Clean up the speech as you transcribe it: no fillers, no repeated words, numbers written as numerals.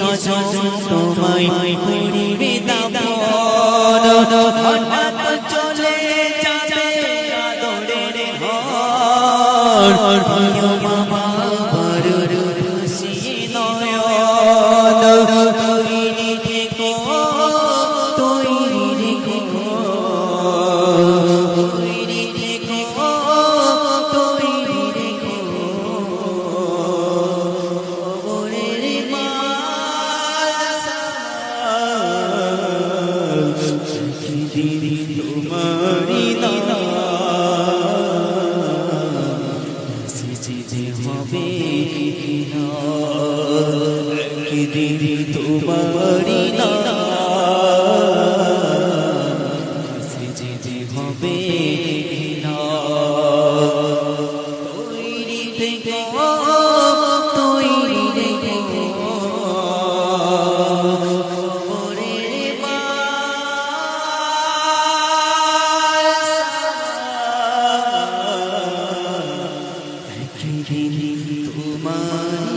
সজন তোমায় করিবে দাফন হঠাৎ চলে যাবে আদরের ঘর প্রিয় মামা বড় খুশি নয়ন তৈরি থেকো তৈরি থেকো তৈরি থেকো তৈরি থেকো ওরে মা দিদি তোমারি দাদা হবে কিনা দিদি তোমারি দাদা যেতে হবে কিনা তৈরি থেকো তৈরি থেকো তোমার